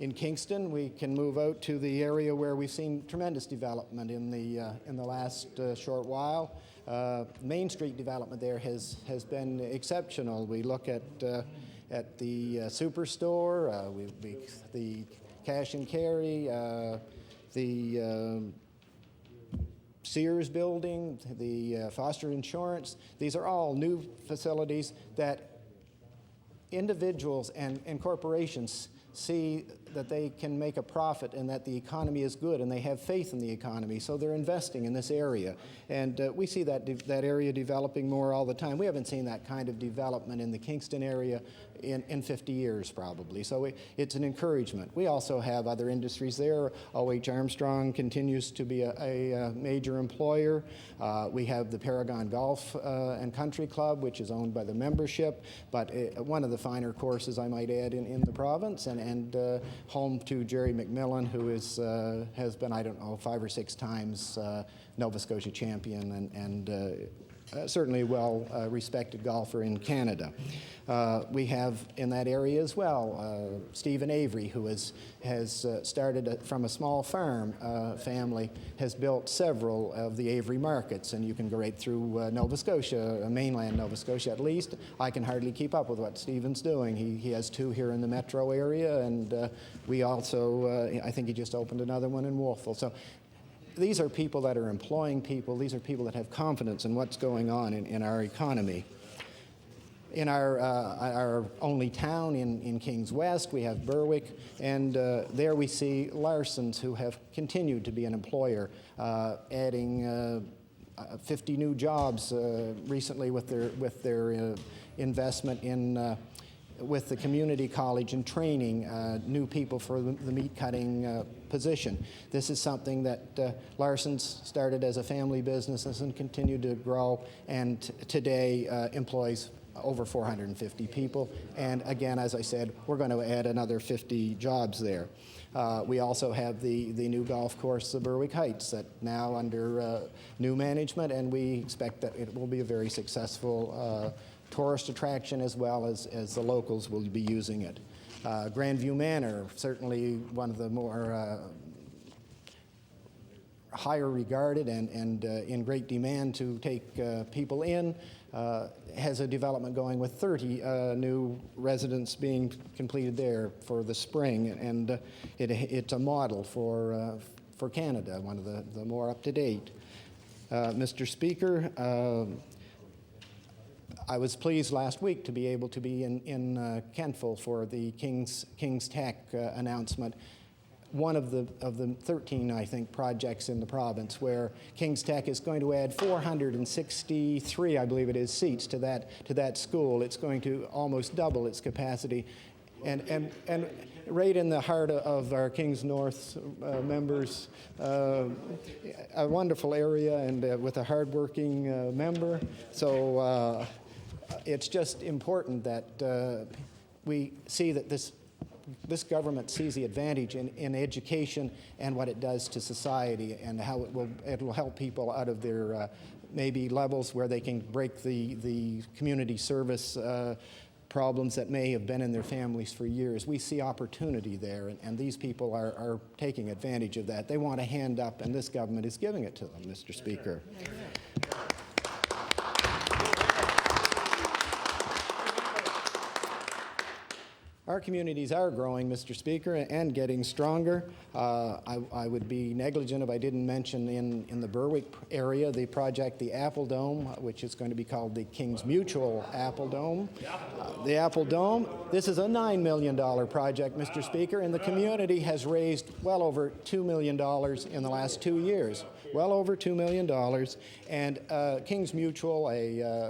in Kingston, we can move out to the area where we've seen tremendous development in the last short while. Main Street development there has been exceptional. We look at the Superstore, the cash and carry, the Sears building, the Foster Insurance. These are all new facilities that individuals and corporations see that they can make a profit and that the economy is good and they have faith in the economy, so they're investing in this area. And we see that area developing more all the time. We haven't seen that kind of development in the Kingston area in 50 years probably, so it's an encouragement. We also have other industries there. O.H. Armstrong continues to be a major employer. We have the Paragon Golf and Country Club, which is owned by the membership, but one of the finer courses, I might add, in the province, and home to Jerry McMillan, who has been, I don't know, 5 or 6 times Nova Scotia champion and certainly well-respected golfer in Canada. We have in that area as well Stephen Avery, who has started from a small farm family, has built several of the Avery markets, and you can go right through Nova Scotia, mainland Nova Scotia at least. I can hardly keep up with what Stephen's doing. He has 2 here in the metro area, and we also, I think he just opened another one in Wolfville. So these are people that are employing people. These are people that have confidence in what's going on in our economy. In our only town in Kings West, we have Berwick, and there we see Larson's, who have continued to be an employer, adding 50 new jobs recently with their investment in with the community college and training new people for the meat cutting position. This is something that Larson's started as a family business and continued to grow, and today employs over 450 people. And again, as I said, we're going to add another 50 jobs there. We also have the new golf course, the Berwick Heights, that now under new management, and we expect that it will be a very successful tourist attraction, as well as the locals will be using it. Grandview Manor, certainly one of the more higher regarded and in great demand to take people in, has a development going with 30 new residents being completed there for the spring, and it's a model for Canada, one of the more up-to-date. Mr. Speaker, I was pleased last week to be able to be in Kentville for the King's Tech announcement. One of the 13, I think, projects in the province where King's Tech is going to add 463, I believe it is, seats to that school. It's going to almost double its capacity, and right in the heart of our Kings North members, a wonderful area, and with a hardworking member. So it's just important that we see that this government sees the advantage in education and what it does to society, and how it will help people out of their maybe levels where they can break the community service problems that may have been in their families for years. We see opportunity there, and these people are taking advantage of that. They want a hand up, and this government is giving it to them, Mr. Speaker. Our communities are growing, Mr. Speaker, and getting stronger. I would be negligent if I didn't mention in the Berwick area the project, the Apple Dome, which is going to be called the Kings Mutual Apple Dome. The Apple Dome, this is a $9 million project, Mr. Speaker, and the community has raised well over $2 million in the last 2 years. Well over $2 million. And Kings Mutual,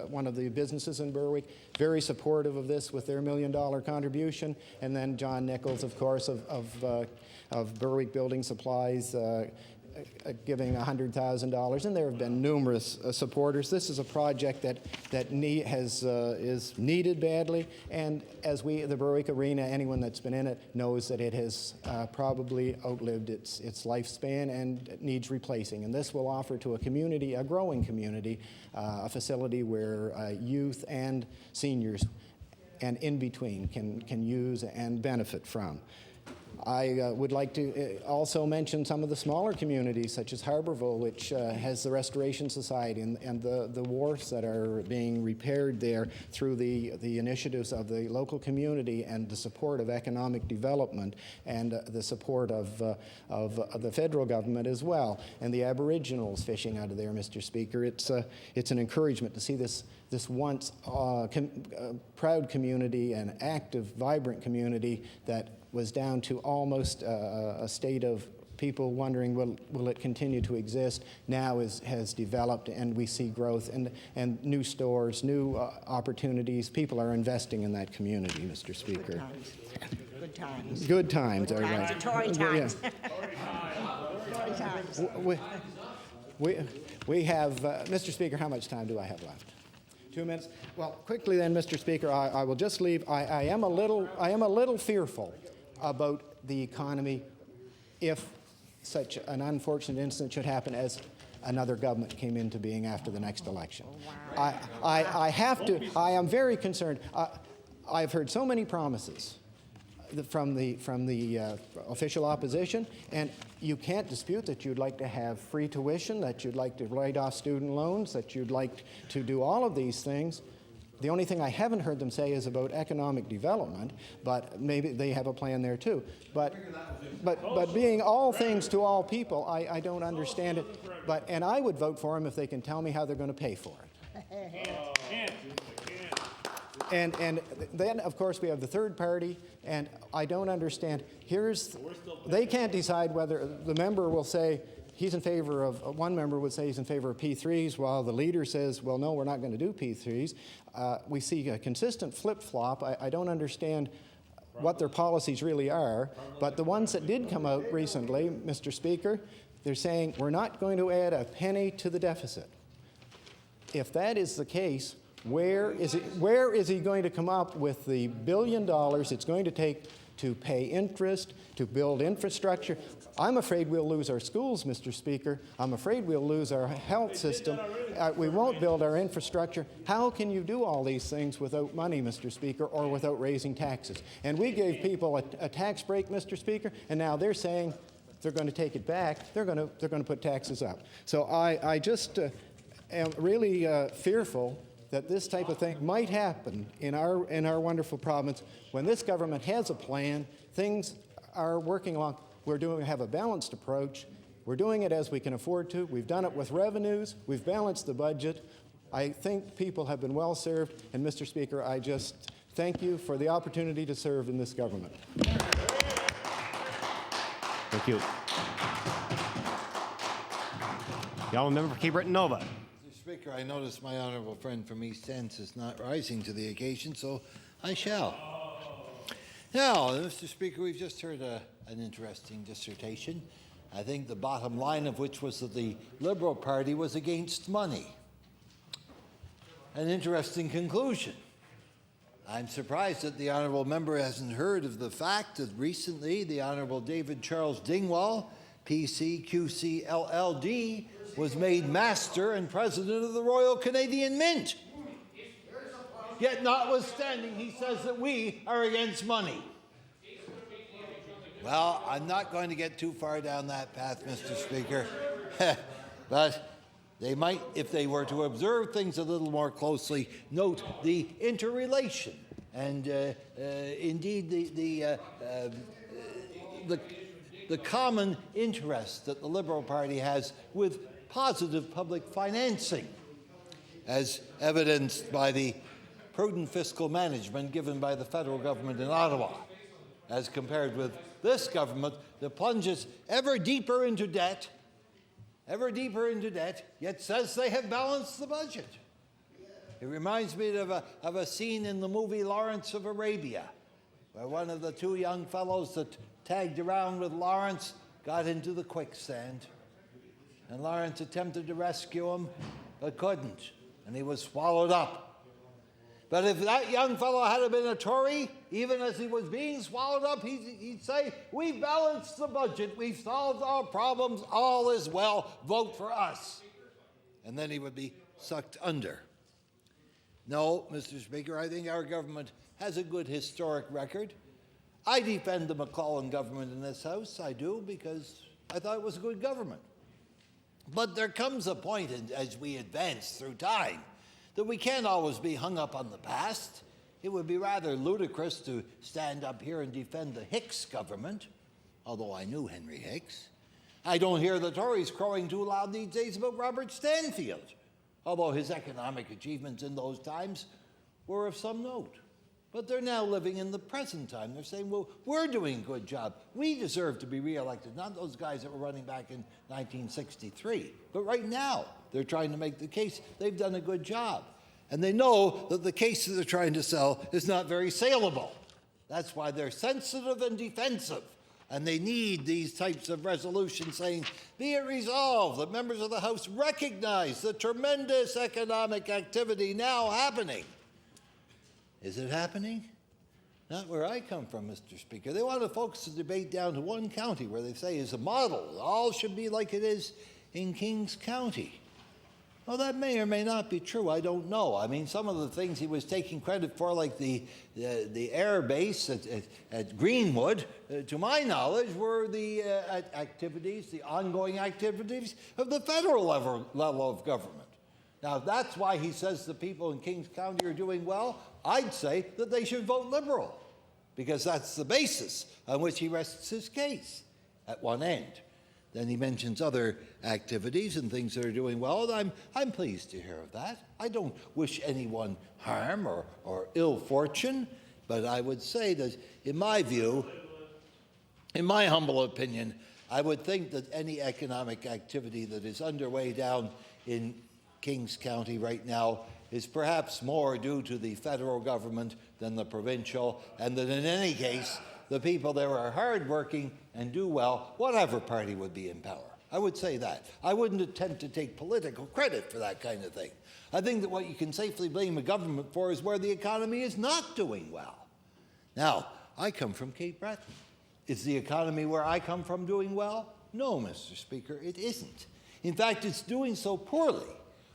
one of the businesses in Berwick, very supportive of this with their $1 million contribution. And then John Nichols, of course, of Berwick Building Supplies, giving $100,000, and there have been numerous supporters. This is a project that is needed badly, and as the Berwick Arena, anyone that's been in it knows that it has probably outlived its lifespan and needs replacing. And this will offer to a community, a growing community, a facility where youth and seniors and in between can use and benefit from. I would like to also mention some of the smaller communities, such as Harborville, which has the Restoration Society and the wharfs that are being repaired there through the initiatives of the local community and the support of economic development and the support of the federal government as well, and the Aboriginals fishing out of there, Mr. Speaker. It's an encouragement to see this once proud community, an active, vibrant community that was down to almost a state of people wondering, will it continue to exist, now has developed, and we see growth and new stores, new opportunities. People are investing in that community, Mr. Speaker. Good times. Good times, are right. Tory times. Yeah. Tory times. We have, Mr. Speaker, how much time do I have left? 2 minutes? Well, quickly then, Mr. Speaker, I will just leave. I am a little fearful about the economy if such an unfortunate incident should happen as another government came into being after the next election. Wow. I am very concerned. I've heard so many promises from the official opposition, and you can't dispute that you'd like to have free tuition, that you'd like to write off student loans, that you'd like to do all of these things. The only thing I haven't heard them say is about economic development, but maybe they have a plan there too. But being all things to all people, I don't understand it. And I would vote for them if they can tell me how they're going to pay for it. And then, of course, we have the third party, and I don't understand. They can't decide whether the member will say he's in favor of, one member would say he's in favor of P3s, while the leader says, well, no, we're not going to do P3s. We see a consistent flip-flop. I don't understand what their policies really are, but the ones that did come out recently, Mr. Speaker, they're saying we're not going to add a penny to the deficit. If that is the case, where is he going to come up with the $1 billion it's going to take to pay interest, to build infrastructure? I'm afraid we'll lose our schools, Mr. Speaker. I'm afraid we'll lose our health system. We won't build our infrastructure. How can you do all these things without money, Mr. Speaker, or without raising taxes? And we gave people a tax break, Mr. Speaker, and now they're saying they're going to take it back. They're going to put taxes up. So I just am really fearful that this type of thing might happen in our wonderful province when this government has a plan, things are working along. We have a balanced approach. We're doing it as we can afford to. We've done it with revenues. We've balanced the budget. I think people have been well served. And Mr. Speaker, I just thank you for the opportunity to serve in this government. Thank you. The honourable member for Cape Breton Nova. Mr. Speaker, I notice my honourable friend from East Hants is not rising to the occasion, so I shall. Now, Mr. Speaker, we've just heard an interesting dissertation, I think the bottom line of which was that the Liberal Party was against money. An interesting conclusion. I'm surprised that the honourable member hasn't heard of the fact that recently the Honourable David Charles Dingwall, PC, QC, LLD, was made Master and President of the Royal Canadian Mint. Yet notwithstanding, he says that we are against money. Well, I'm not going to get too far down that path, Mr. Speaker. But they might, if they were to observe things a little more closely, note the interrelation and indeed the common interest that the Liberal Party has with positive public financing, as evidenced by the prudent fiscal management given by the federal government in Ottawa, as compared with this government that plunges ever deeper into debt, yet says they have balanced the budget. It reminds me of a scene in the movie Lawrence of Arabia, where one of the two young fellows that tagged around with Lawrence got into the quicksand. And Lawrence attempted to rescue him, but couldn't, and he was swallowed up. But if that young fellow had been a Tory, even as he was being swallowed up, he'd say, we've balanced the budget, we've solved our problems, all is well, vote for us. And then he would be sucked under. No, Mr. Speaker, I think our government has a good historic record I defend the McClellan government in this House. I do, because I thought it was a good government. But there comes a point as we advance through time that we can't always be hung up on the past. It would be rather ludicrous to stand up here and defend the Hicks government, although I knew Henry Hicks. I don't hear the Tories crowing too loud these days about Robert Stanfield, although his economic achievements in those times were of some note. But they're now living in the present time. They're saying, well, we're doing a good job. We deserve to be reelected, not those guys that were running back in 1963. But right now, they're trying to make the case they've done a good job. And they know that the case that they're trying to sell is not very saleable. That's why they're sensitive and defensive. And they need these types of resolutions saying, be it resolved that members of the House recognize the tremendous economic activity now happening. Is it happening? Not where I come from, Mr. Speaker. They want to focus the debate down to one county where they say is a model. All should be like it is in Kings County. Well, that may or may not be true. I don't know. I mean, some of the things he was taking credit for, like the air base at Greenwood, to my knowledge, were the activities, the ongoing activities of the federal level of government. Now, if that's why he says the people in Kings County are doing well, I'd say that they should vote Liberal, because that's the basis on which he rests his case at one end. Then he mentions other activities and things that are doing well, and I'm pleased to hear of that. I don't wish anyone harm or ill fortune, but I would say that, in my view, in my humble opinion, I would think that any economic activity that is underway down in Kings County right now is perhaps more due to the federal government than the provincial, and that in any case, the people there are hardworking and do well, whatever party would be in power. I would say that. I wouldn't attempt to take political credit for that kind of thing. I think that what you can safely blame a government for is where the economy is not doing well. Now, I come from Cape Breton. Is the economy where I come from doing well? No, Mr. Speaker, it isn't. In fact, it's doing so poorly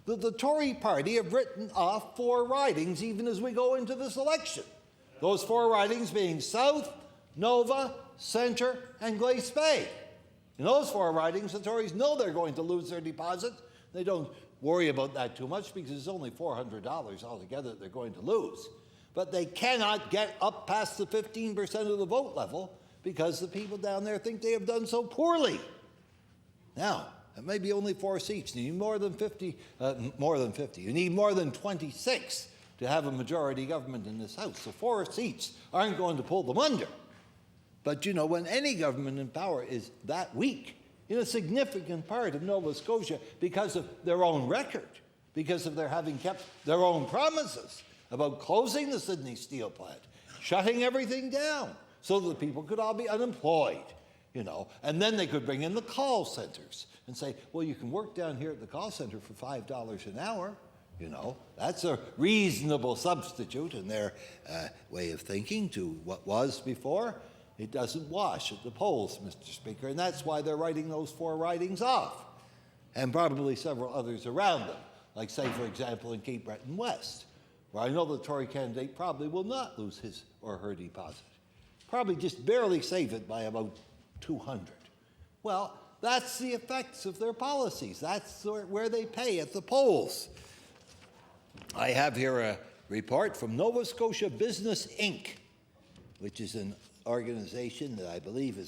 that the Tory party have written off 4 ridings even as we go into this election. Those 4 ridings being South, Nova, Centre, and Glace Bay. In those 4 ridings, the Tories know they're going to lose their deposit. They don't worry about that too much because it's only $400 altogether that they're going to lose. But they cannot get up past the 15% of the vote level because the people down there think they have done so poorly. Now, it may be only 4 seats. You need more than 50. You need more than 26 to have a majority government in this House. So 4 seats aren't going to pull them under. But, you know, when any government in power is that weak, in a significant part of Nova Scotia, because of their own record, because of their having kept their own promises about closing the Sydney steel plant, shutting everything down so that the people could all be unemployed, you know, and then they could bring in the call centers and say, well, you can work down here at the call center for $5 an hour. You know, that's a reasonable substitute in their way of thinking to what was before. It doesn't wash at the polls, Mr. Speaker, and that's why they're writing those 4 ridings off, and probably several others around them, like, say, for example, in Cape Breton West, where I know the Tory candidate probably will not lose his or her deposit. Probably just barely save it by about 200. Well, that's the effects of their policies. That's where they pay at the polls. I have here a report from Nova Scotia Business Inc., which is an organization that I believe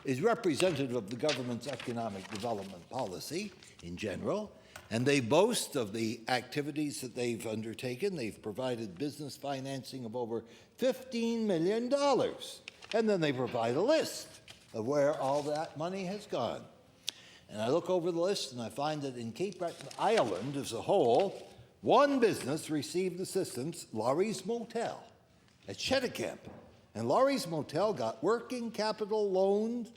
is representative of the government's economic development policy in general, and they boast of the activities that they've undertaken. They've provided business financing of over $15 million, and then they provide a list of where all that money has gone. And I look over the list and I find that in Cape Breton Island as a whole, one business received assistance, Laurie's Motel at Cheticamp. And Laurie's Motel got working capital loans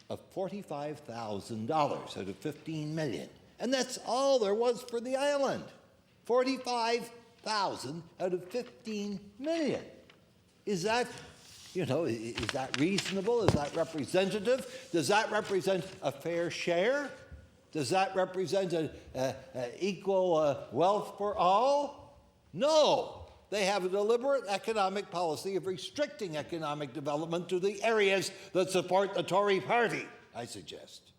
of $45,000 out of $15 million. And that's all there was for the island. $45,000 out of $15 million. Is that, you know, is that reasonable? Is that representative? Does that represent a fair share? Does that represent an equal wealth for all? No. they have a deliberate economic policy of restricting economic development to the areas that support the Tory party, I suggest.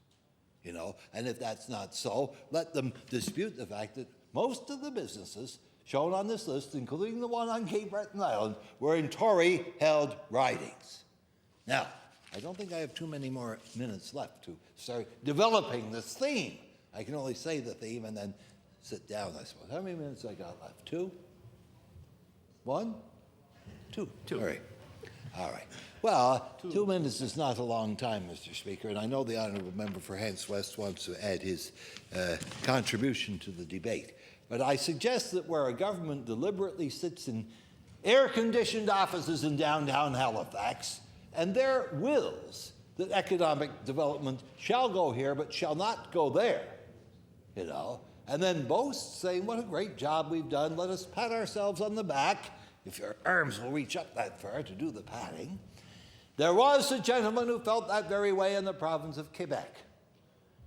You know, and if that's not so, let them dispute the fact that most of the businesses shown on this list, including the one on Cape Breton Island, were in Tory-held ridings. Now, I don't think I have too many more minutes left to start developing this theme. I can only say the theme and then sit down, I suppose. How many minutes I got left? 2? 1? 2. All right. All right. Well, 2 minutes is not a long time, Mr. Speaker, and I know the honourable member for Hants West wants to add his contribution to the debate. But I suggest that where a government deliberately sits in air-conditioned offices in downtown Halifax and there wills that economic development shall go here but shall not go there, you know, and then boast, saying, what a great job we've done, let us pat ourselves on the back, if your arms will reach up that far to do the patting. There was a gentleman who felt that very way in the province of Quebec.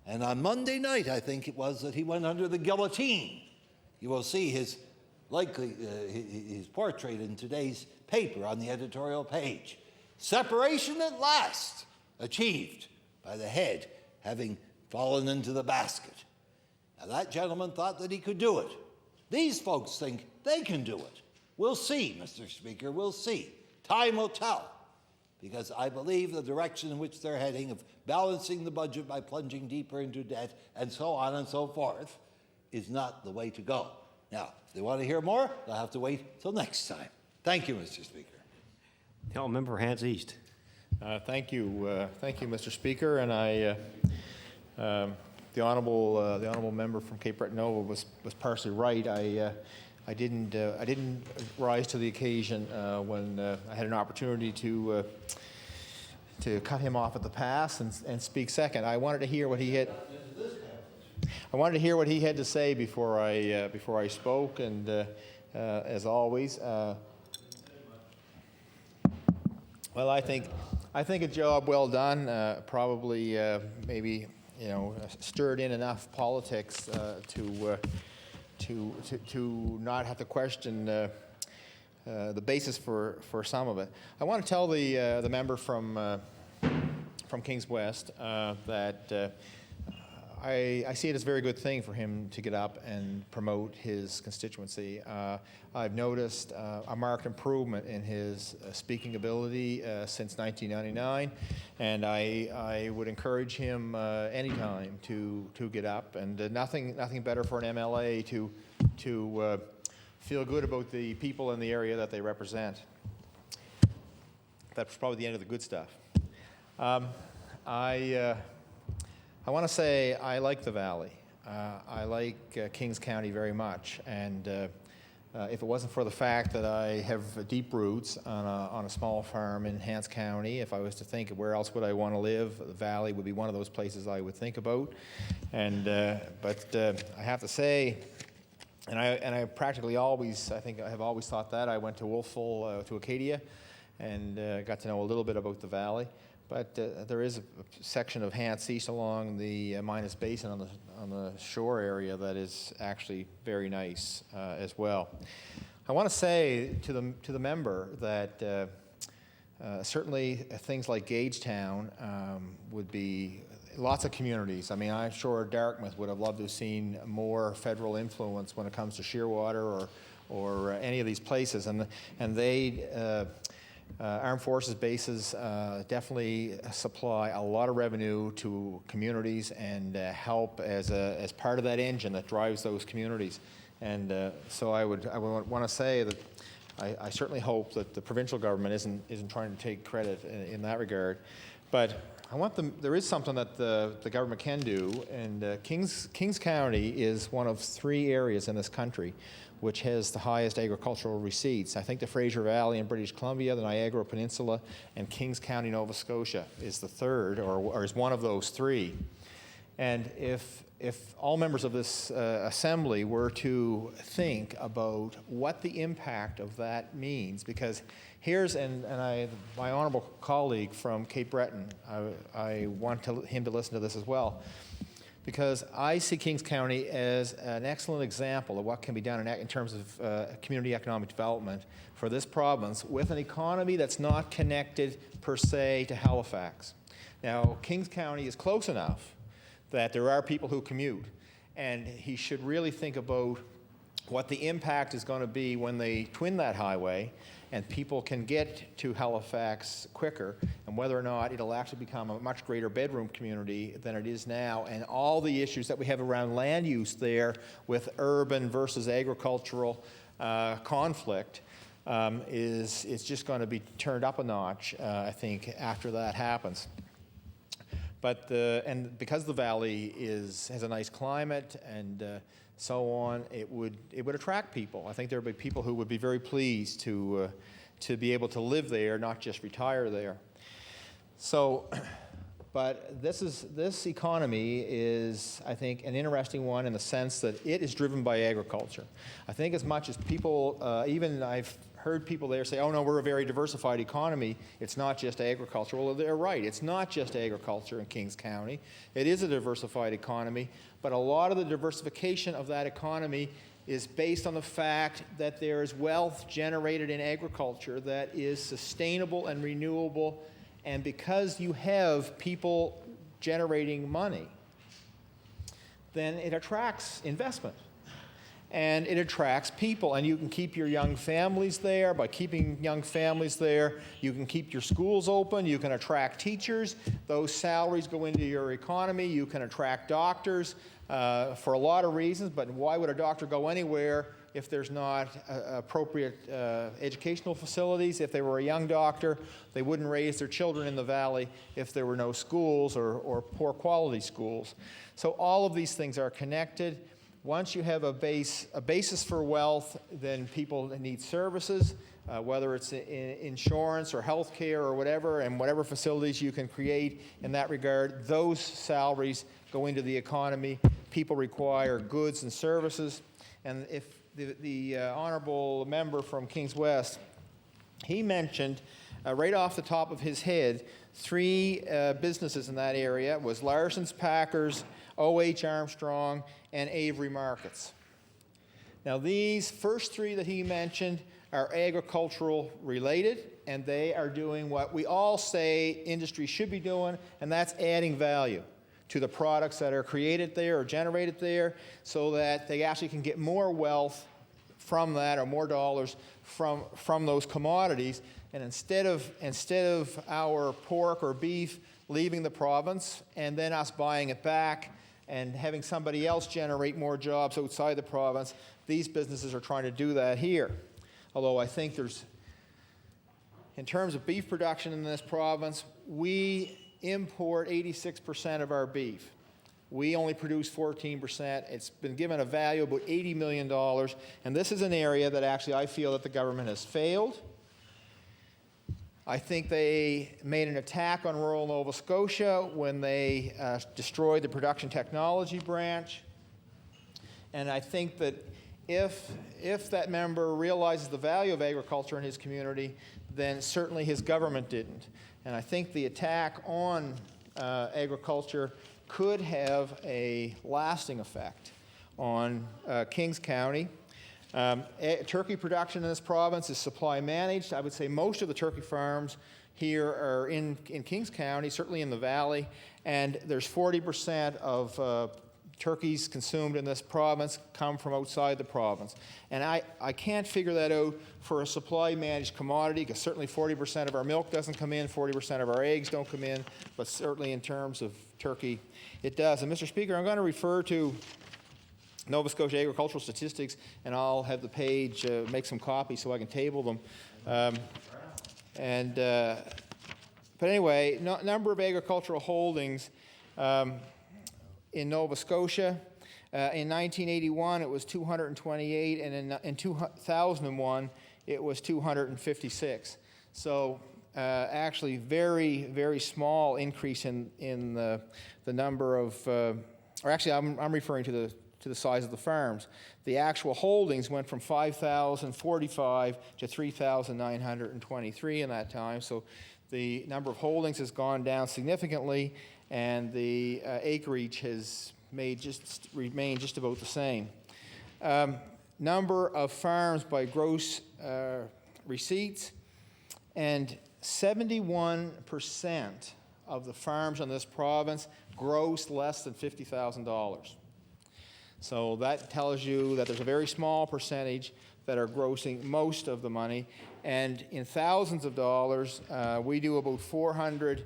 And on Monday night, I think it was, that he went under the guillotine. You will see his portrait in today's paper on the editorial page. Separation at last achieved by the head having fallen into the basket. Now that gentleman thought that he could do it. These folks think they can do it. We'll see, Mr. Speaker, we'll see. Time will tell. Because I believe the direction in which they're heading of balancing the budget by plunging deeper into debt and so on and so forth is not the way to go. Now, if they want to hear more, they'll have to wait till next time. Thank you, Mr. Speaker. The member for Hants East. Thank you, Mr. Speaker, and the honourable member from Cape Breton Nova was partially right. I didn't rise to the occasion when I had an opportunity to cut him off at the pass and speak second. I wanted to hear what he had. I wanted to hear what he had to say before I spoke, and as always. Well, I think a job well done. Probably maybe stirred in enough politics to not have to question the basis for some of it. I want to tell the member from Kings West that I see it as a very good thing for him to get up and promote his constituency. I've noticed a marked improvement in his speaking ability since 1999, and I would encourage him anytime to get up. And nothing better for an MLA to feel good about the people in the area that they represent. That's probably the end of the good stuff. I want to say I like the Valley. I like Kings County very much, and if it wasn't for the fact that I have deep roots on a small farm in Hants County, if I was to think of where else would I want to live, the Valley would be one of those places I would think about. And but I have to say, and I practically always, I think I have always thought that. I went to Wolfville, to Acadia, and got to know a little bit about the Valley. But there is a section of Hants East along the Minas Basin on the shore area that is actually very nice as well. I want to say to the member that certainly things like Gagetown would be lots of communities. I mean, I'm sure Dartmouth would have loved to have seen more federal influence when it comes to Shearwater or any of these places, and they. Armed Forces bases definitely supply a lot of revenue to communities and help as part of that engine that drives those communities. And so I would want to say that I certainly hope that the provincial government isn't trying to take credit in that regard. But there is something that the government can do, and Kings County is one of 3 areas in this country which has the highest agricultural receipts. I think the Fraser Valley in British Columbia, the Niagara Peninsula, and Kings County, Nova Scotia is the third, or is one of those 3. And if all members of this assembly were to think about what the impact of that means, because here's, my honorable colleague from Cape Breton, I want him to listen to this as well. because I see Kings County as an excellent example of what can be done in terms of community economic development for this province with an economy that's not connected per se to Halifax. Now, Kings County is close enough that there are people who commute, and he should really think about what the impact is going to be when they twin that highway and people can get to Halifax quicker, and whether or not it'll actually become a much greater bedroom community than it is now, and all the issues that we have around land use there with urban versus agricultural conflict is just going to be turned up a notch, I think, after that happens. But and because the valley has a nice climate and so on, it would attract people. I think there would be people who would be very pleased to be able to live there, not just retire there. So, but this economy is, I think, an interesting one in the sense that it is driven by agriculture. I think as much as people, even I've heard people there say, oh no, we're a very diversified economy, it's not just agriculture. Well, they're right, it's not just agriculture in Kings County. It is a diversified economy, but a lot of the diversification of that economy is based on the fact that there is wealth generated in agriculture that is sustainable and renewable, and because you have people generating money, then it attracts investment. And it attracts people, and you can keep your young families there. By keeping young families there, you can keep your schools open, you can attract teachers, those salaries go into your economy, you can attract doctors for a lot of reasons, but why would a doctor go anywhere if there's not appropriate educational facilities? If they were a young doctor, they wouldn't raise their children in the valley if there were no schools or poor quality schools. So all of these things are connected. Once you have a basis for wealth, then people need services, whether it's insurance or health care or whatever, and whatever facilities you can create in that regard, those salaries go into the economy. People require goods and services. And if the honorable member from Kings West, he mentioned right off the top of his head 3 businesses in that area. It was Larson's Packers, O.H. Armstrong, and Avery Markets. Now these first 3 that he mentioned are agricultural related, and they are doing what we all say industry should be doing, and that's adding value to the products that are created there or generated there so that they actually can get more wealth from that, or more dollars from those commodities. And instead of our pork or beef leaving the province and then us buying it back and having somebody else generate more jobs outside the province, these businesses are trying to do that here. Although I think in terms of beef production in this province, we import 86% of our beef. We only produce 14%. It's been given a value of about $80 million, and this is an area that actually I feel that the government has failed. I think they made an attack on rural Nova Scotia when they destroyed the production technology branch. And I think that if that member realizes the value of agriculture in his community, then certainly his government didn't. And I think the attack on agriculture could have a lasting effect on Kings County. Turkey production in this province is supply managed. I would say most of the turkey farms here are in Kings County, certainly in the valley, and there's 40% of turkeys consumed in this province come from outside the province. And I can't figure that out for a supply managed commodity, because certainly 40% of our milk doesn't come in, 40% of our eggs don't come in, but certainly in terms of turkey, it does. And Mr. Speaker, I'm going to refer to Nova Scotia agricultural statistics, and I'll have the page, make some copies so I can table them. But anyway, number of agricultural holdings in Nova Scotia. In 1981, it was 228, and in 2001, it was 256. So actually very, very small increase in the number of, or actually I'm referring to the size of the farms. The actual holdings went from 5,045 to 3,923 in that time. So the number of holdings has gone down significantly, and the acreage has remain just about the same. Number of farms by gross receipts, and 71% of the farms in this province gross less than $50,000. So that tells you that there's a very small percentage that are grossing most of the money. And in thousands of dollars, we do about $400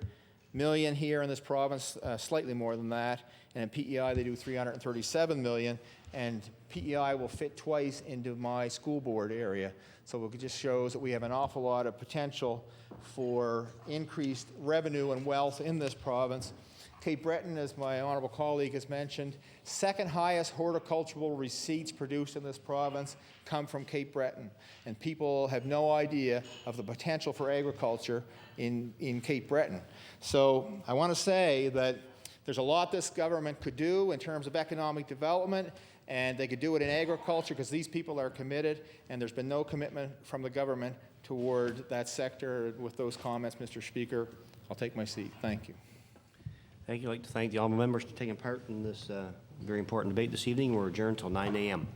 million here in this province, slightly more than that. And in PEI, they do $337 million. And PEI will fit twice into my school board area. So it just shows that we have an awful lot of potential for increased revenue and wealth in this province. Cape Breton, as my honourable colleague has mentioned, second highest horticultural receipts produced in this province come from Cape Breton. And people have no idea of the potential for agriculture in Cape Breton. So I want to say that there's a lot this government could do in terms of economic development, and they could do it in agriculture because these people are committed, and there's been no commitment from the government toward that sector. With those comments, Mr. Speaker, I'll take my seat. Thank you. Thank you. I'd like to thank the honourable members for taking part in this very important debate this evening. We're adjourned until 9 a.m.